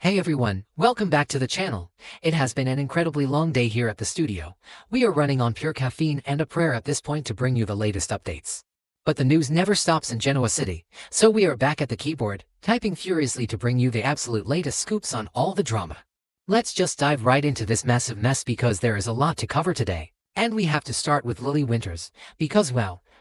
Hey everyone, welcome back to the channel. It has been an incredibly long day here at the studio. We are running on pure caffeine and a prayer at this point to bring you the latest updates. But the news never stops in Genoa City, so we are back at the keyboard, typing furiously to bring you the absolute latest scoops on all the drama. Let's just dive right into this massive mess because there is a lot to cover today. And we have to start with Lily Winters, because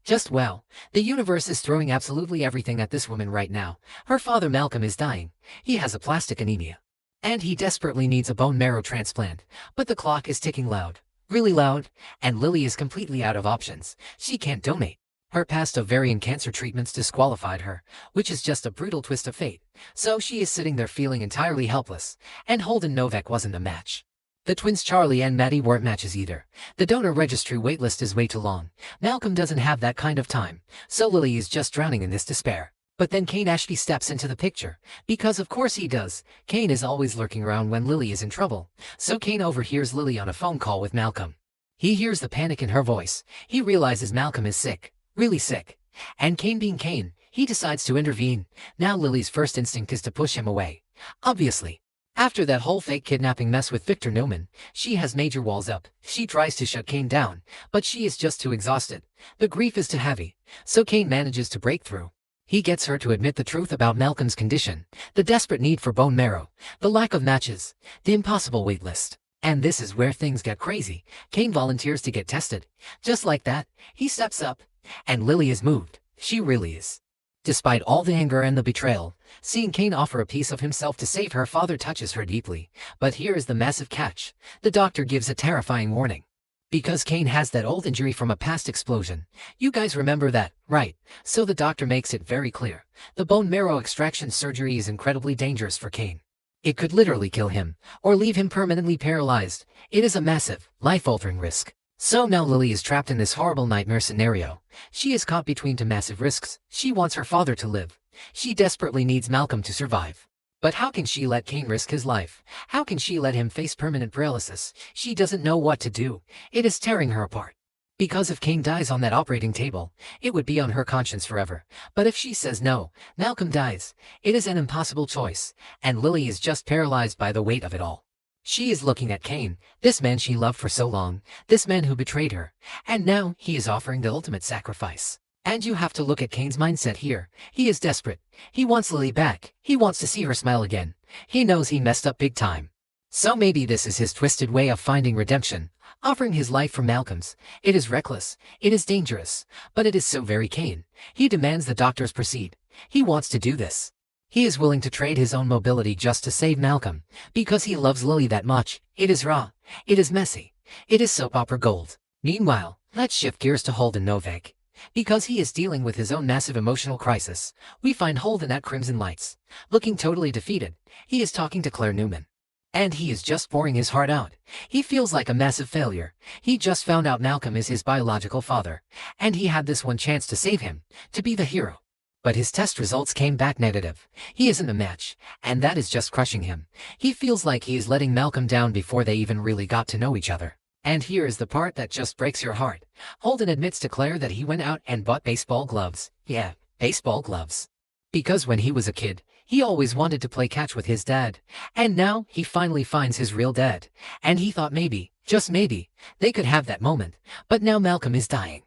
just well, the universe is throwing absolutely everything at this woman right now. Her father Malcolm is dying. He has a plastic anemia. And he desperately needs a bone marrow transplant. But the clock is ticking loud, really loud, and Lily is completely out of options. She can't donate. Her past ovarian cancer treatments disqualified her, which is just a brutal twist of fate. So she is sitting there feeling entirely helpless. And Holden Novak wasn't a match. The twins Charlie and Maddie weren't matches either. The donor registry waitlist is way too long. Malcolm doesn't have that kind of time, so Lily is just drowning in this despair. But then Kane Ashby steps into the picture, because of course he does. Kane is always lurking around when Lily is in trouble, so Kane overhears Lily on a phone call with Malcolm. He hears the panic in her voice. He realizes Malcolm is sick, really sick. And Kane being Kane, he decides to intervene. Now Lily's first instinct is to push him away. Obviously. After that whole fake kidnapping mess with Victor Newman, she has major walls up. She tries to shut Kane down, but she is just too exhausted. The grief is too heavy, so Kane manages to break through. He gets her to admit the truth about Malcolm's condition, the desperate need for bone marrow, the lack of matches, the impossible wait list. And this is where things get crazy. Kane volunteers to get tested. Just like that, he steps up, and Lily is moved. She really is. Despite all the anger and the betrayal, seeing Kane offer a piece of himself to save her father touches her deeply. But here is the massive catch. The doctor gives a terrifying warning. Because Kane has that old injury from a past explosion. You guys remember that, right? So the doctor makes it very clear. The bone marrow extraction surgery is incredibly dangerous for Kane. It could literally kill him, or leave him permanently paralyzed. It is a massive, life-altering risk. So now Lily is trapped in this horrible nightmare scenario. She is caught between two massive risks. She wants her father to live. She desperately needs Malcolm to survive. But how can she let Kane risk his life? How can she let him face permanent paralysis? She doesn't know what to do. It is tearing her apart. Because if Kane dies on that operating table, it would be on her conscience forever. But if she says no, Malcolm dies. It is an impossible choice, and Lily is just paralyzed by the weight of it all. She is looking at Kane, this man she loved for so long, this man who betrayed her, and now he is offering the ultimate sacrifice. And you have to look at Kane's mindset here. He is desperate. He wants Lily back. He wants to see her smile again. He knows he messed up big time. So maybe this is his twisted way of finding redemption, offering his life for Malcolm's. It is reckless. It is dangerous. But it is so very Kane. He demands the doctors proceed. He wants to do this. He is willing to trade his own mobility just to save Malcolm, because he loves Lily that much. It is raw. It is messy. It is soap opera gold. Meanwhile, let's shift gears to Holden Novak. Because he is dealing with his own massive emotional crisis, we find Holden at Crimson Lights, looking totally defeated. He is talking to Claire Newman. And he is just pouring his heart out. He feels like a massive failure. He just found out Malcolm is his biological father, and he had this one chance to save him, to be the hero. But his test results came back negative. He isn't a match, and that is just crushing him. He feels like he is letting Malcolm down before they even really got to know each other. And here is the part that just breaks your heart. Holden admits to Claire that he went out and bought baseball gloves. Yeah, baseball gloves. Because when he was a kid, he always wanted to play catch with his dad. And now, he finally finds his real dad. And he thought maybe, just maybe, they could have that moment. But now Malcolm is dying.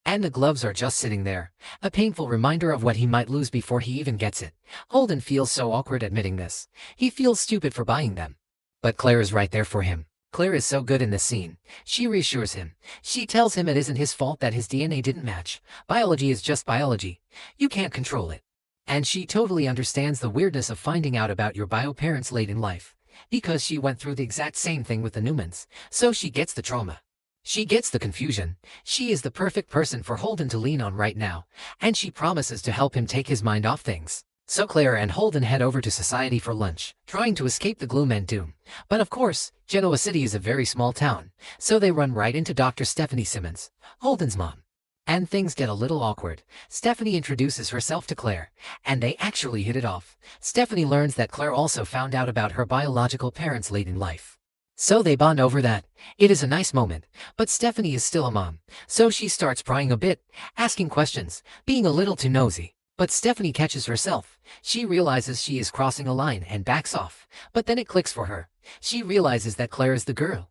And the gloves are just sitting there, a painful reminder of what he might lose before he even gets it. Holden feels so awkward admitting this. He feels stupid for buying them. But Claire is right there for him. Claire is so good in this scene. She reassures him. She tells him it isn't his fault that his DNA didn't match. Biology is just biology. You can't control it. And she totally understands the weirdness of finding out about your bio parents late in life. Because she went through the exact same thing with the Newmans. So she gets the trauma. She gets the confusion. She is the perfect person for Holden to lean on right now, and she promises to help him take his mind off things. So Claire and Holden head over to Society for lunch, trying to escape the gloom and doom. But of course, Genoa City is a very small town, so they run right into Dr. Stephanie Simmons, Holden's mom. And things get a little awkward. Stephanie introduces herself to Claire, and they actually hit it off. Stephanie learns that Claire also found out about her biological parents late in life. So they bond over that. It is a nice moment, but Stephanie is still a mom, so she starts prying a bit, asking questions, being a little too nosy. But Stephanie catches herself. She realizes she is crossing a line and backs off, but then it clicks for her. She realizes that Claire is the girl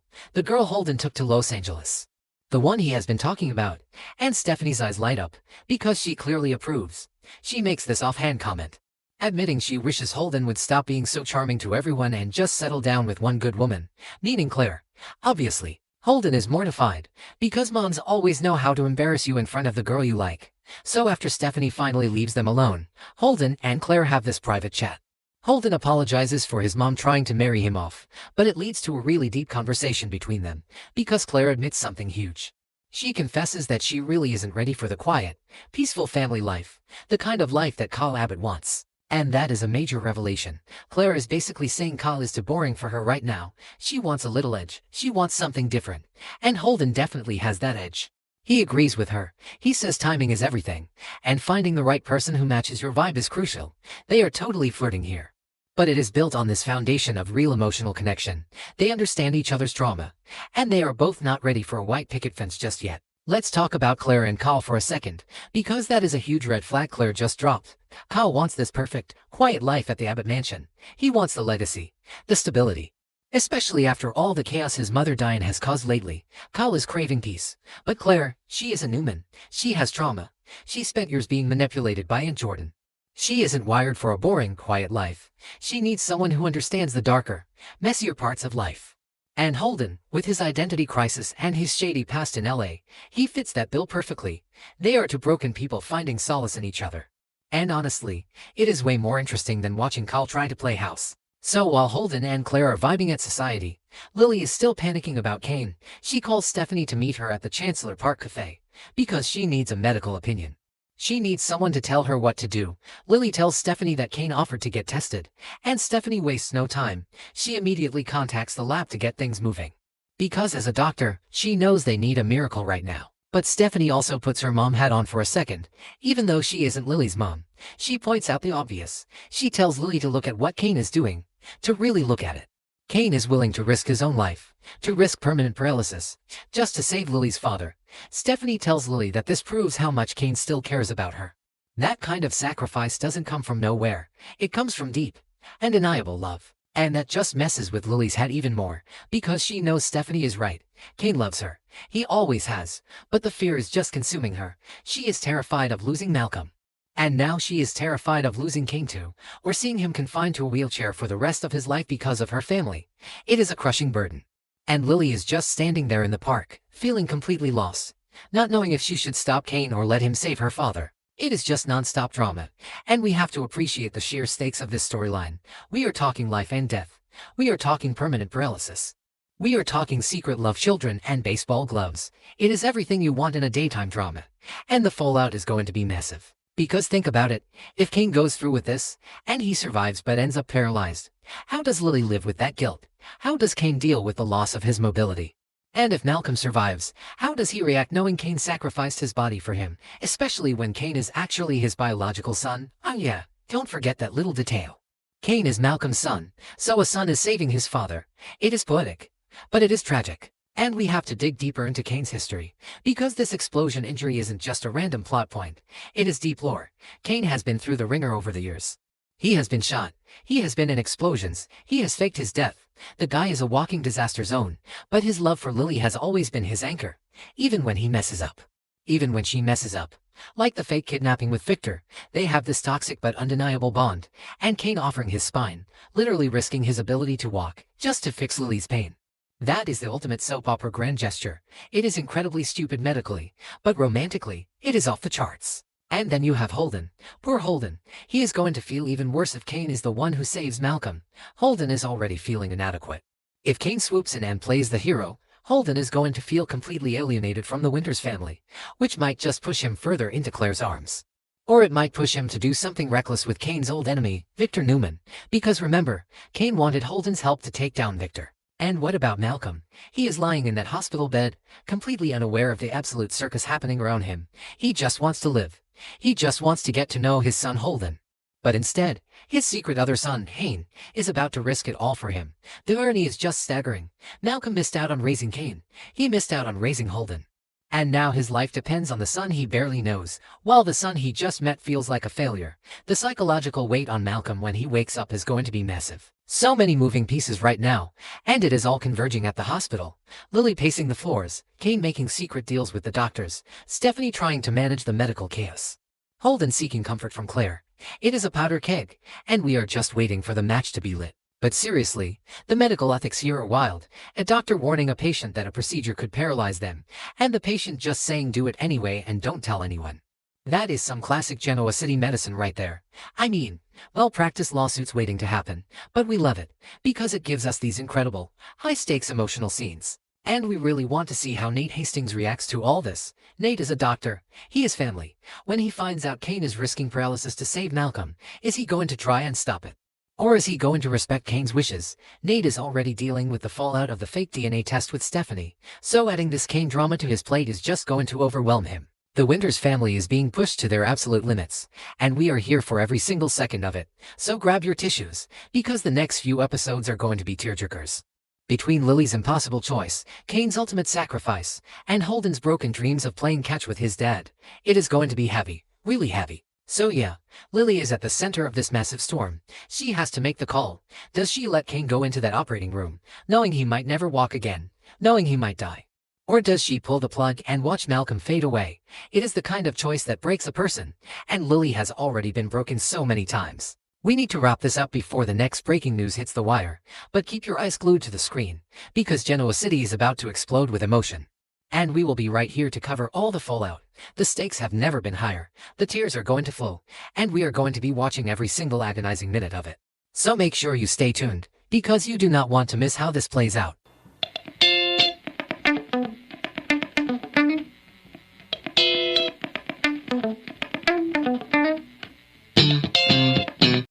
Holden took to Los Angeles. The one he has been talking about, and Stephanie's eyes light up, because she clearly approves. She makes this offhand comment, admitting she wishes Holden would stop being so charming to everyone and just settle down with one good woman, meaning Claire. Obviously, Holden is mortified, because moms always know how to embarrass you in front of the girl you like. So after Stephanie finally leaves them alone, Holden and Claire have this private chat. Holden apologizes for his mom trying to marry him off, but it leads to a really deep conversation between them, because Claire admits something huge. She confesses that she really isn't ready for the quiet, peaceful family life, the kind of life that Kyle Abbott wants. And that is a major revelation. Claire is basically saying Kyle is too boring for her right now. She wants a little edge. She wants something different. And Holden definitely has that edge. He agrees with her. He says timing is everything, and finding the right person who matches your vibe is crucial. They are totally flirting here. But it is built on this foundation of real emotional connection. They understand each other's trauma, and they are both not ready for a white picket fence just yet. Let's talk about Claire and Kyle for a second, because that is a huge red flag Claire just dropped. Kyle wants this perfect, quiet life at the Abbott mansion. He wants the legacy, the stability. Especially after all the chaos his mother Diane has caused lately, Kyle is craving peace. But Claire, she is a Newman. She has trauma. She spent years being manipulated by Aunt Jordan. She isn't wired for a boring, quiet life. She needs someone who understands the darker, messier parts of life. And Holden, with his identity crisis and his shady past in LA, he fits that bill perfectly. They are two broken people finding solace in each other. And honestly, it is way more interesting than watching Kyle try to play house. So while Holden and Claire are vibing at society, Lily is still panicking about Kane. She calls Stephanie to meet her at the Chancellor Park Cafe, because she needs a medical opinion. She needs someone to tell her what to do. Lily tells Stephanie that Kane offered to get tested, and Stephanie wastes no time. She immediately contacts the lab to get things moving. Because as a doctor, she knows they need a miracle right now. But Stephanie also puts her mom hat on for a second, even though she isn't Lily's mom. She points out the obvious. She tells Lily to look at what Kane is doing, to really look at it. Kane is willing to risk his own life, to risk permanent paralysis, just to save Lily's father. Stephanie tells Lily that this proves how much Kane still cares about her. That kind of sacrifice doesn't come from nowhere. It comes from deep, undeniable love. And that just messes with Lily's head even more, because she knows Stephanie is right. Kane loves her. He always has. But the fear is just consuming her. She is terrified of losing Malcolm. And now she is terrified of losing Kane too, or seeing him confined to a wheelchair for the rest of his life because of her family. It is a crushing burden. And Lily is just standing there in the park, feeling completely lost, not knowing if she should stop Kane or let him save her father. It is just non-stop drama, and we have to appreciate the sheer stakes of this storyline. We are talking life and death. We are talking permanent paralysis. We are talking secret love children and baseball gloves. It is everything you want in a daytime drama, and the fallout is going to be massive. Because think about it, if Kane goes through with this, and he survives but ends up paralyzed, how does Lily live with that guilt? How does Kane deal with the loss of his mobility? And if Malcolm survives, how does he react knowing Kane sacrificed his body for him, especially when Kane is actually his biological son? Oh yeah, don't forget that little detail. Kane is Malcolm's son, so a son is saving his father. It is poetic, but it is tragic. And we have to dig deeper into Kane's history, because this explosion injury isn't just a random plot point. It is deep lore. Kane has been through the ringer over the years. He has been shot. He has been in explosions. He has faked his death. The guy is a walking disaster zone, but his love for Lily has always been his anchor, even when he messes up. Even when she messes up. Like the fake kidnapping with Victor, they have this toxic but undeniable bond, and Kane offering his spine, literally risking his ability to walk, just to fix Lily's pain. That is the ultimate soap opera grand gesture. It is incredibly stupid medically, but romantically, it is off the charts. And then you have Holden. Poor Holden. He is going to feel even worse if Kane is the one who saves Malcolm. Holden is already feeling inadequate. If Kane swoops in and plays the hero, Holden is going to feel completely alienated from the Winters family, which might just push him further into Claire's arms. Or it might push him to do something reckless with Kane's old enemy, Victor Newman, because remember, Kane wanted Holden's help to take down Victor. And what about Malcolm? He is lying in that hospital bed, completely unaware of the absolute circus happening around him. He just wants to live. He just wants to get to know his son Holden. But instead, his secret other son, Kane, is about to risk it all for him. The irony is just staggering. Malcolm missed out on raising Kane. He missed out on raising Holden. And now his life depends on the son he barely knows, while the son he just met feels like a failure. The psychological weight on Malcolm when he wakes up is going to be massive. So many moving pieces right now, and it is all converging at the hospital. Lily pacing the floors, Kane making secret deals with the doctors, Stephanie trying to manage the medical chaos. Holden seeking comfort from Claire. It is a powder keg, and we are just waiting for the match to be lit. But seriously, the medical ethics here are wild. A doctor warning a patient that a procedure could paralyze them, and the patient just saying do it anyway and don't tell anyone. That is some classic Genoa City medicine right there. I mean, well-practiced lawsuits waiting to happen, but we love it, because it gives us these incredible, high-stakes emotional scenes. And we really want to see how Nate Hastings reacts to all this. Nate is a doctor. He is family. When he finds out Kane is risking paralysis to save Malcolm, is he going to try and stop it? Or is he going to respect Kane's wishes? Nate is already dealing with the fallout of the fake DNA test with Stephanie, so adding this Kane drama to his plate is just going to overwhelm him. The Winters family is being pushed to their absolute limits, and we are here for every single second of it, so grab your tissues, because the next few episodes are going to be tearjerkers. Between Lily's impossible choice, Kane's ultimate sacrifice, and Holden's broken dreams of playing catch with his dad, it is going to be heavy, really heavy. So yeah, Lily is at the center of this massive storm. She has to make the call. Does she let Kane go into that operating room, knowing he might never walk again, knowing he might die? Or does she pull the plug and watch Malcolm fade away? It is the kind of choice that breaks a person, and Lily has already been broken so many times. We need to wrap this up before the next breaking news hits the wire, but keep your eyes glued to the screen, because Genoa City is about to explode with emotion. And we will be right here to cover all the fallout. The stakes have never been higher, the tears are going to flow, and we are going to be watching every single agonizing minute of it. So make sure you stay tuned, because you do not want to miss how this plays out.